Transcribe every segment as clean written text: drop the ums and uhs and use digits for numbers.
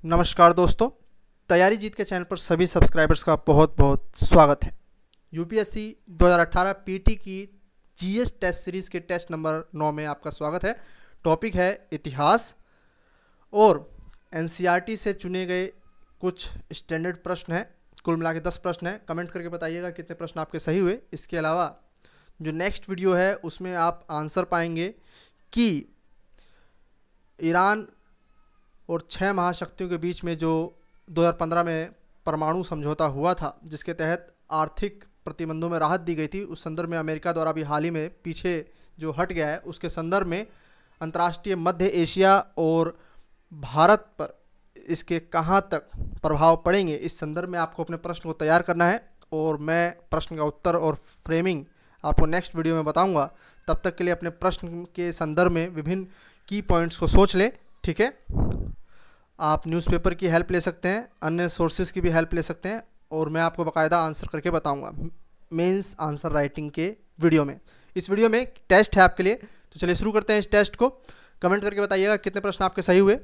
नमस्कार दोस्तों, तैयारी जीत के चैनल पर सभी सब्सक्राइबर्स का बहुत बहुत स्वागत है। यूपीएससी 2018 पीटी की जीएस टेस्ट सीरीज़ के टेस्ट नंबर 9 में आपका स्वागत है। टॉपिक है इतिहास और एनसीईआरटी से चुने गए कुछ स्टैंडर्ड प्रश्न हैं। कुल मिला के 10 प्रश्न हैं। कमेंट करके बताइएगा कितने प्रश्न आपके सही हुए। इसके अलावा जो नेक्स्ट वीडियो है उसमें आप आंसर पाएंगे कि ईरान और 6 महाशक्तियों के बीच में जो 2015 में परमाणु समझौता हुआ था, जिसके तहत आर्थिक प्रतिबंधों में राहत दी गई थी, उस संदर्भ में अमेरिका द्वारा भी हाल ही में पीछे जो हट गया है, उसके संदर्भ में अंतर्राष्ट्रीय मध्य एशिया और भारत पर इसके कहां तक प्रभाव पड़ेंगे, इस संदर्भ में आपको अपने प्रश्न को तैयार करना है और मैं प्रश्न का उत्तर और फ्रेमिंग आपको नेक्स्ट वीडियो में बताऊंगा। तब तक के लिए अपने प्रश्न के संदर्भ में विभिन्न की पॉइंट्स को सोच लें। ठीक है, आप न्यूज़पेपर की हेल्प ले सकते हैं, अन्य सोर्सेज की भी हेल्प ले सकते हैं और मैं आपको बाकायदा आंसर करके बताऊंगा मेंस आंसर राइटिंग के वीडियो में। इस वीडियो में टेस्ट है आपके लिए, तो चलिए शुरू करते हैं इस टेस्ट को। कमेंट करके बताइएगा कितने प्रश्न आपके सही हुए।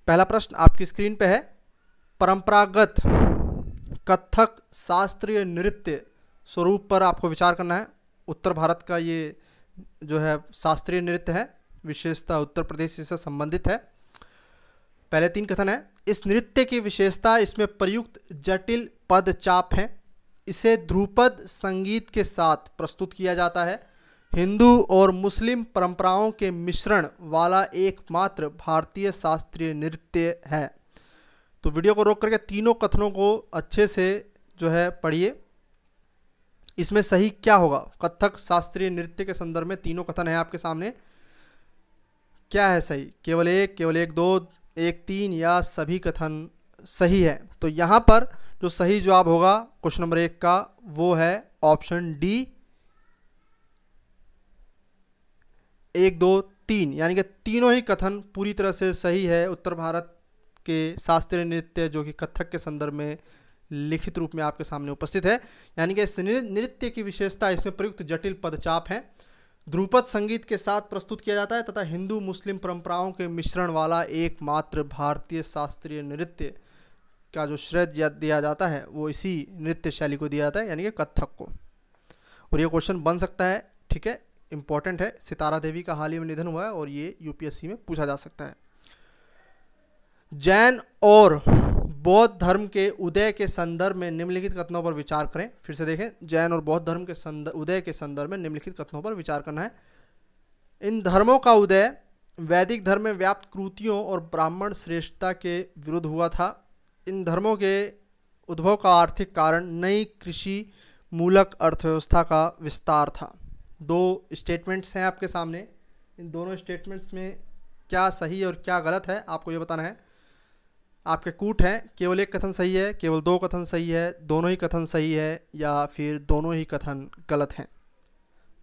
पहला प्रश्न आपकी स्क्रीन पे है। परंपरागत कथक शास्त्रीय नृत्य स्वरूप पर आपको विचार करना है। उत्तर भारत का ये जो है शास्त्रीय नृत्य है, विशेषता उत्तर प्रदेश से संबंधित है। पहले 3 कथन है। इस नृत्य की विशेषता इसमें प्रयुक्त जटिल पद चाप हैं। इसे ध्रुपद संगीत के साथ प्रस्तुत किया जाता है। हिंदू और मुस्लिम परंपराओं के मिश्रण वाला एकमात्र भारतीय शास्त्रीय नृत्य है। तो वीडियो को रोक करके तीनों कथनों को अच्छे से जो है पढ़िए। इसमें सही क्या होगा? कथक शास्त्रीय नृत्य के संदर्भ में तीनों कथन है आपके सामने। क्या है सही? केवल एक, 2, 1, 3 या सभी कथन सही है? तो यहाँ पर जो सही जवाब होगा क्वेश्चन नंबर 1 का वो है ऑप्शन डी, 1, 2, 3, यानी कि तीनों ही कथन पूरी तरह से सही है। उत्तर भारत के शास्त्रीय नृत्य जो कि कथक के संदर्भ में लिखित रूप में आपके सामने उपस्थित है, यानी कि इस नृत्य की विशेषता इसमें प्रयुक्त जटिल पदचाप है, ध्रुपद संगीत के साथ प्रस्तुत किया जाता है तथा हिंदू मुस्लिम परंपराओं के मिश्रण वाला एकमात्र भारतीय शास्त्रीय नृत्य का जो श्रेय दिया जाता है वो इसी नृत्य शैली को दिया जाता है, यानी कि कथक को। और ये क्वेश्चन बन सकता है, ठीक है, इंपॉर्टेंट है। सितारा देवी का हाल ही में निधन हुआ है और ये यूपीएससी में पूछा जा सकता है। जैन और बौद्ध धर्म के उदय के संदर्भ में निम्नलिखित कथनों पर विचार करें। फिर से देखें, जैन और बौद्ध धर्म के उदय के संदर्भ में निम्नलिखित कथनों पर विचार करना है। इन धर्मों का उदय वैदिक धर्म में व्याप्त क्रूतियों और ब्राह्मण श्रेष्ठता के विरुद्ध हुआ था। इन धर्मों के उद्भव का आर्थिक कारण नई कृषि मूलक अर्थव्यवस्था का विस्तार था। 2 स्टेटमेंट्स हैं आपके सामने। इन दोनों स्टेटमेंट्स में क्या सही और क्या गलत है आपको ये बताना है। आपके कूट हैं, केवल 1 कथन सही है, केवल 2 कथन सही है, दोनों ही कथन सही है या फिर दोनों ही कथन गलत हैं।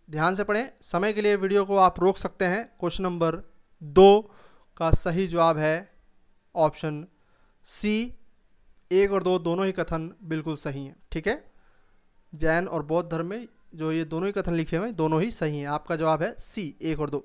ध्यान से पढ़ें। समय के लिए वीडियो को आप रोक सकते हैं। क्वेश्चन नंबर 2 का सही जवाब है ऑप्शन सी, 1 और 2 दोनों ही कथन बिल्कुल सही हैं। ठीक है, जैन और बौद्ध धर्म में जो ये दोनों ही कथन लिखे हुए हैं दोनों ही सही हैं। आपका जवाब है सी, 1 और 2।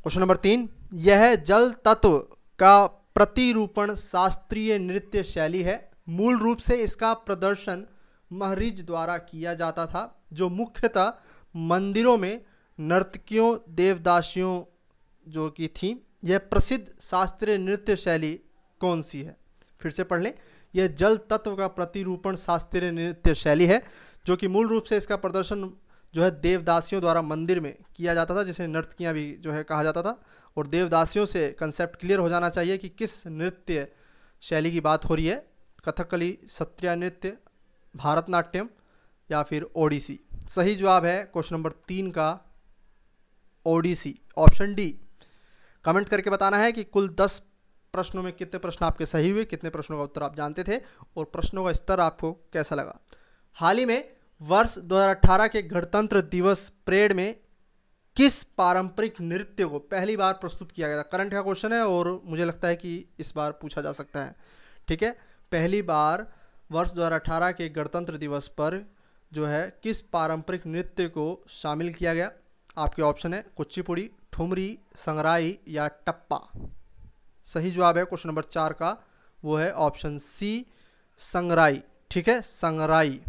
क्वेश्चन नंबर 3, यह जल तत्व का प्रतिरूपण शास्त्रीय नृत्य शैली है। मूल रूप से इसका प्रदर्शन महरिज द्वारा किया जाता था, जो मुख्यतः मंदिरों में नर्तकियों देवदासियों जो की थी। यह प्रसिद्ध शास्त्रीय नृत्य शैली कौन सी है? फिर से पढ़ लें। यह जल तत्व का प्रतिरूपण शास्त्रीय नृत्य शैली है, जो कि मूल रूप से इसका प्रदर्शन जो है देवदासियों द्वारा मंदिर में किया जाता था, जिसे नर्तकियां भी जो है कहा जाता था। और देवदासियों से कंसेप्ट क्लियर हो जाना चाहिए कि किस नृत्य शैली की बात हो रही है। कथकली, सत्रिया नृत्य, भारतनाट्यम या फिर ओडिसी। सही जवाब है क्वेश्चन नंबर 3 का ओडिसी, ऑप्शन डी। कमेंट करके बताना है कि कुल 10 प्रश्नों में कितने प्रश्न आपके सही हुए, कितने प्रश्नों का उत्तर आप जानते थे और प्रश्नों का स्तर आपको कैसा लगा। हाल ही में वर्ष 2018 के गणतंत्र दिवस परेड में किस पारंपरिक नृत्य को पहली बार प्रस्तुत किया गया था? करंट का क्वेश्चन है और मुझे लगता है कि इस बार पूछा जा सकता है। ठीक है, पहली बार वर्ष 2018 के गणतंत्र दिवस पर जो है किस पारंपरिक नृत्य को शामिल किया गया? आपके ऑप्शन है कुचिपुड़ी, ठुमरी, संगराई या टप्पा। सही जवाब है क्वेश्चन नंबर 4 का, वो है ऑप्शन सी, संगराई। ठीक है, संगराई।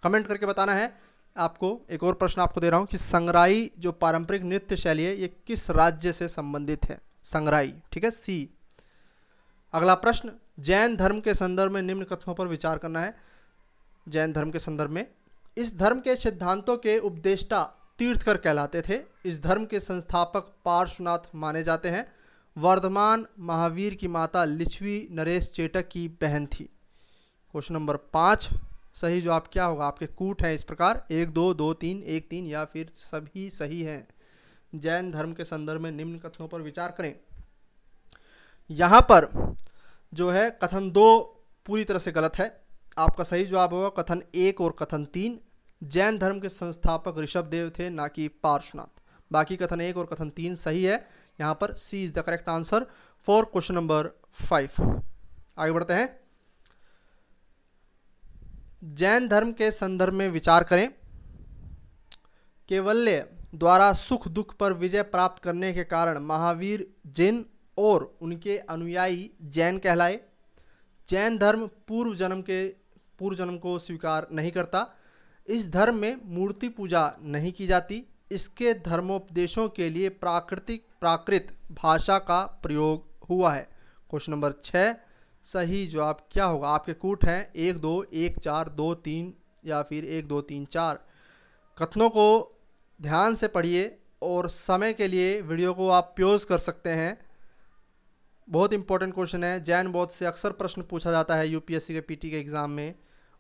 कमेंट करके बताना है आपको। एक और प्रश्न आपको दे रहा हूँ कि संगराई जो पारंपरिक नृत्य शैली है ये किस राज्य से संबंधित है? संगराई। ठीक है, सी। अगला प्रश्न, जैन धर्म के संदर्भ में निम्न कथनों पर विचार करना है। जैन धर्म के संदर्भ में, इस धर्म के सिद्धांतों के उपदेष्टा तीर्थकर कहलाते थे। इस धर्म के संस्थापक पार्श्वनाथ माने जाते हैं। वर्धमान महावीर की माता लिच्छवी नरेश चेटक की बहन थी। क्वेश्चन नंबर 5, सही जवाब क्या होगा? आपके कूट हैं इस प्रकार 1 2 2 3 1 3 या फिर सभी सही हैं। जैन धर्म के संदर्भ में निम्न कथनों पर विचार करें। यहाँ पर जो है कथन 2 पूरी तरह से गलत है। आपका सही जवाब होगा कथन 1 और कथन 3। जैन धर्म के संस्थापक ऋषभदेव थे, ना कि पार्श्वनाथ। बाकी कथन 1 और कथन 3 सही है। यहाँ पर C is the correct answer for question number 5। आगे बढ़ते हैं। जैन धर्म के संदर्भ में विचार करें। केवल्य द्वारा सुख दुख पर विजय प्राप्त करने के कारण महावीर जिन और उनके अनुयायी जैन कहलाए। जैन धर्म पूर्व जन्म को स्वीकार नहीं करता। इस धर्म में मूर्ति पूजा नहीं की जाती। इसके धर्मोपदेशों के लिए प्राकृत भाषा का प्रयोग हुआ है। क्वेश्चन नंबर 6, सही जवाब क्या होगा? आपके कूट हैं 1 2 1 4 2 3 या फिर 1 2 3 4। कथनों को ध्यान से पढ़िए और समय के लिए वीडियो को आप पॉज कर सकते हैं। बहुत इंपॉर्टेंट क्वेश्चन है। जैन बौद्ध से अक्सर प्रश्न पूछा जाता है यूपीएससी के पीटी के एग्ज़ाम में,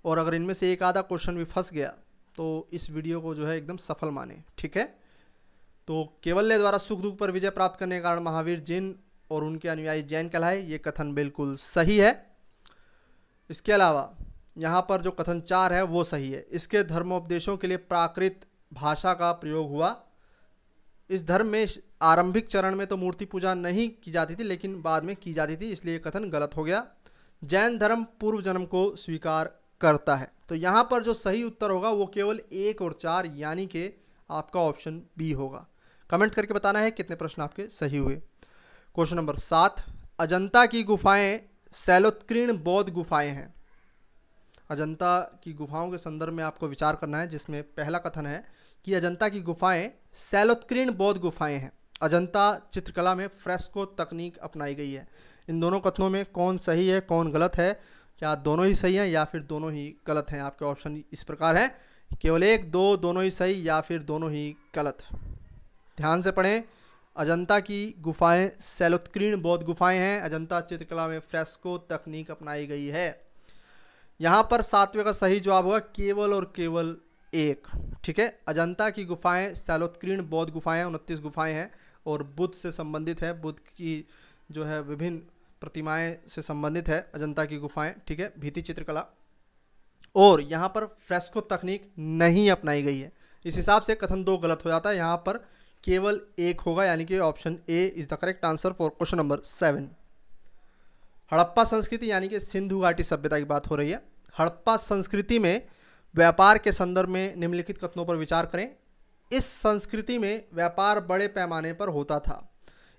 और अगर इनमें से एक आधा क्वेश्चन भी फंस गया तो इस वीडियो को जो है एकदम सफल माने। ठीक है, तो केवल्य द्वारा सुख दुख पर विजय प्राप्त करने के कारण महावीर जिन और उनके अनुयायी जैन कहलाए, ये कथन बिल्कुल सही है। इसके अलावा यहाँ पर जो कथन 4 है वो सही है। इसके धर्मोपदेशों के लिए प्राकृत भाषा का प्रयोग हुआ। इस धर्म में आरंभिक चरण में तो मूर्ति पूजा नहीं की जाती थी, लेकिन बाद में की जाती थी, इसलिए कथन गलत हो गया। जैन धर्म पूर्व जन्म को स्वीकार करता है। तो यहाँ पर जो सही उत्तर होगा वो केवल 1 और 4 यानी कि आपका ऑप्शन बी होगा। कमेंट करके बताना है कितने प्रश्न आपके सही हुए। क्वेश्चन नंबर 7, अजंता की गुफाएं शैलोत्कीर्ण बौद्ध गुफाएं हैं। अजंता की गुफाओं के संदर्भ में आपको विचार करना है, जिसमें पहला कथन है कि अजंता की गुफाएं शैलोत्कीर्ण बौद्ध गुफाएं हैं। अजंता चित्रकला में फ्रेस्को तकनीक अपनाई गई है। इन दोनों कथनों में कौन सही है कौन गलत है? क्या दोनों ही सही हैं या फिर दोनों ही गलत हैं? आपके ऑप्शन इस प्रकार हैं, केवल 1 2 दोनों ही सही या फिर दोनों ही गलत। ध्यान से पढ़ें। अजंता की गुफाएं शैलोत्कीर्ण बौद्ध गुफाएं हैं। अजंता चित्रकला में फ्रेस्को तकनीक अपनाई गई है। यहाँ पर 7वें का सही जवाब होगा केवल और केवल 1। ठीक है, अजंता की गुफाएं शैलोत्कीर्ण बौद्ध गुफाएं 29 गुफाएं हैं और बुद्ध से संबंधित है। बुद्ध की जो है विभिन्न प्रतिमाएं से संबंधित है अजंता की गुफाएं। ठीक है, भित्ति चित्रकला, और यहाँ पर फ्रेस्को तकनीक नहीं अपनाई गई है। इस हिसाब से कथन 2 गलत हो जाता है। यहाँ पर केवल 1 होगा, यानी कि option A is the correct answer for question number 7। Harappa संस्कृति यानी कि सिंधु घाटी सभ्यता की बात हो रही है। हड़प्पा संस्कृति में व्यापार के संदर्भ में निम्नलिखित कथनों पर विचार करें। इस संस्कृति में व्यापार बड़े पैमाने पर होता था।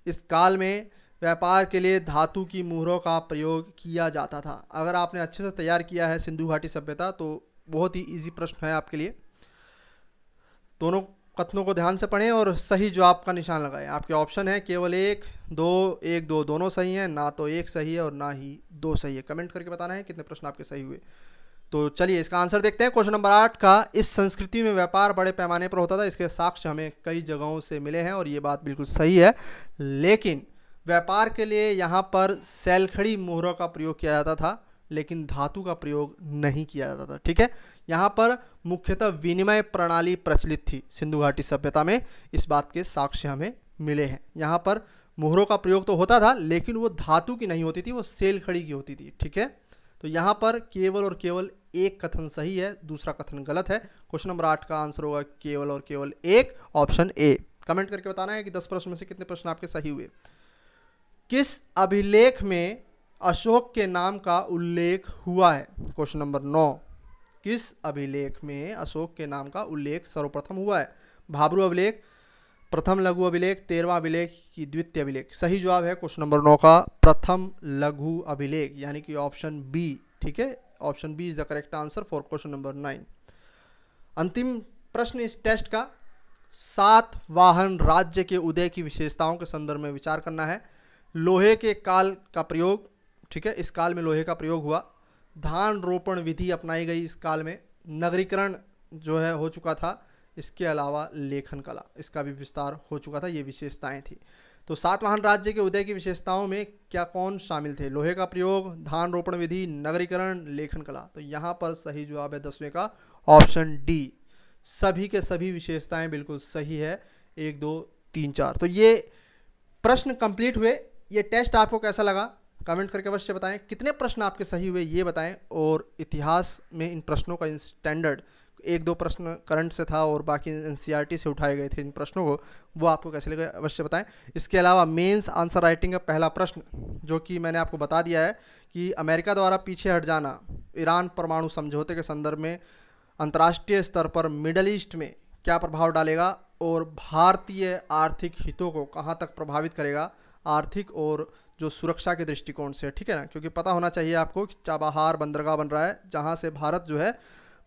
इस काल में व्यापार के लिए धातु की मुहरों का प्रयोग किया जाता था। अगर आपने अच्छे से तैयार किया है सिंधु घाटी सभ्यता तो बहुत ही इजी प्रश्न है आपके लिए। दोनों कथनों को ध्यान से पढ़ें और सही जवाब का निशान लगाएं। आपके ऑप्शन है केवल 1 2 दोनों सही हैं, ना तो 1 सही है और ना ही 2 सही है। कमेंट करके बताना है कितने प्रश्न आपके सही हुए। तो चलिए इसका आंसर देखते हैं। क्वेश्चन नंबर 8 का, इस संस्कृति में व्यापार बड़े पैमाने पर होता था। इसके साक्ष्य हमें कई जगहों से मिले हैं और ये बात बिल्कुल सही है, लेकिन व्यापार के लिए यहाँ पर सैलखड़ी मोहरों का प्रयोग किया जाता था, लेकिन धातु का प्रयोग नहीं किया जाता था। ठीक है, यहाँ पर मुख्यतः विनिमय प्रणाली प्रचलित थी सिंधु घाटी सभ्यता में। इस बात के साक्ष्य हमें मिले हैं। यहाँ पर मोहरों का प्रयोग तो होता था, लेकिन वो धातु की नहीं होती थी, वो सैलखड़ी की होती थी। ठीक है, तो यहाँ पर केवल और केवल 1 कथन सही है, दूसरा कथन गलत है। क्वेश्चन नंबर 8 का आंसर होगा केवल और केवल 1, ऑप्शन ए। कमेंट करके बताना है कि 10 प्रश्न में से कितने प्रश्न आपके सही हुए। किस अभिलेख में अशोक के नाम का उल्लेख हुआ है? क्वेश्चन नंबर 9, किस अभिलेख में अशोक के नाम का उल्लेख सर्वप्रथम हुआ है? भाब्रू अभिलेख, प्रथम लघु अभिलेख, 13वां अभिलेख की द्वितीय अभिलेख? सही जवाब है क्वेश्चन नंबर 9 का प्रथम लघु अभिलेख, यानी कि ऑप्शन बी। ठीक है, option B is the correct answer for question number 9। अंतिम प्रश्न इस टेस्ट का, सातवाहन राज्य के उदय की विशेषताओं के संदर्भ में विचार करना है। लोहे के काल का प्रयोग, ठीक है, इस काल में लोहे का प्रयोग हुआ। धान रोपण विधि अपनाई गई इस काल में। नगरीकरण जो है हो चुका था। इसके अलावा लेखन कला, इसका भी विस्तार हो चुका था। ये विशेषताएं थी। तो सातवाहन राज्य के उदय की विशेषताओं में क्या कौन शामिल थे? लोहे का प्रयोग, धान रोपण विधि, नगरीकरण, लेखन कला। तो यहाँ पर सही जवाब है 10वें का ऑप्शन डी। सभी के सभी विशेषताएं बिल्कुल सही है। 1 2 3 4। तो ये प्रश्न कंप्लीट हुए। ये टेस्ट आपको कैसा लगा कमेंट करके अवश्य बताएं। कितने प्रश्न आपके सही हुए ये बताएं। और इतिहास में इन प्रश्नों का स्टैंडर्ड, 1 2 प्रश्न करंट से था और बाकी एनसीईआरटी से उठाए गए थे इन प्रश्नों को, वो आपको कैसे लगे अवश्य बताएं। इसके अलावा मेंस आंसर राइटिंग का पहला प्रश्न, जो कि मैंने आपको बता दिया है कि अमेरिका द्वारा पीछे हट जाना ईरान परमाणु समझौते के संदर्भ में अंतर्राष्ट्रीय स्तर पर मिडल ईस्ट में क्या प्रभाव डालेगा और भारतीय आर्थिक हितों को कहाँ तक प्रभावित करेगा, आर्थिक और जो सुरक्षा के दृष्टिकोण से। ठीक है ना, क्योंकि पता होना चाहिए आपको कि चाबहार बंदरगाह बन रहा है, जहाँ से भारत जो है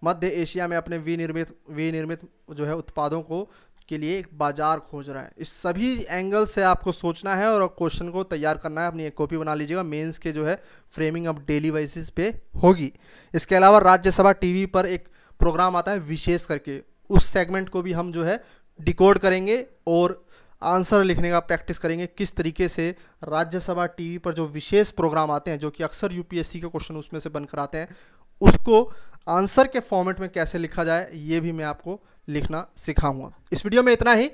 मध्य एशिया में अपने विनिर्मित जो है उत्पादों को के लिए एक बाजार खोज रहा है। इस सभी एंगल से आपको सोचना है और क्वेश्चन को तैयार करना है। अपनी एक कॉपी बना लीजिएगा। मेंस के जो है फ्रेमिंग अब डेली बेसिस पे होगी। इसके अलावा राज्यसभा टीवी पर एक प्रोग्राम आता है विशेष करके, उस सेगमेंट को भी हम जो है डिकोड करेंगे और आंसर लिखने का प्रैक्टिस करेंगे। किस तरीके से राज्यसभा टीवी पर जो विशेष प्रोग्राम आते हैं, जो कि अक्सर यूपीएससी के क्वेश्चन उसमें से बनकर आते हैं, उसको आंसर के फॉर्मेट में कैसे लिखा जाए, ये भी मैं आपको लिखना सिखाऊंगा। इस वीडियो में इतना ही।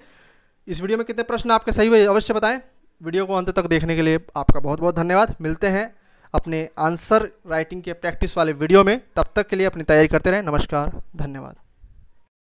इस वीडियो में कितने प्रश्न आपके सही हुए अवश्य बताएं। वीडियो को अंत तक देखने के लिए आपका बहुत बहुत धन्यवाद। मिलते हैं अपने आंसर राइटिंग के प्रैक्टिस वाले वीडियो में। तब तक के लिए अपनी तैयारी करते रहें। नमस्कार, धन्यवाद।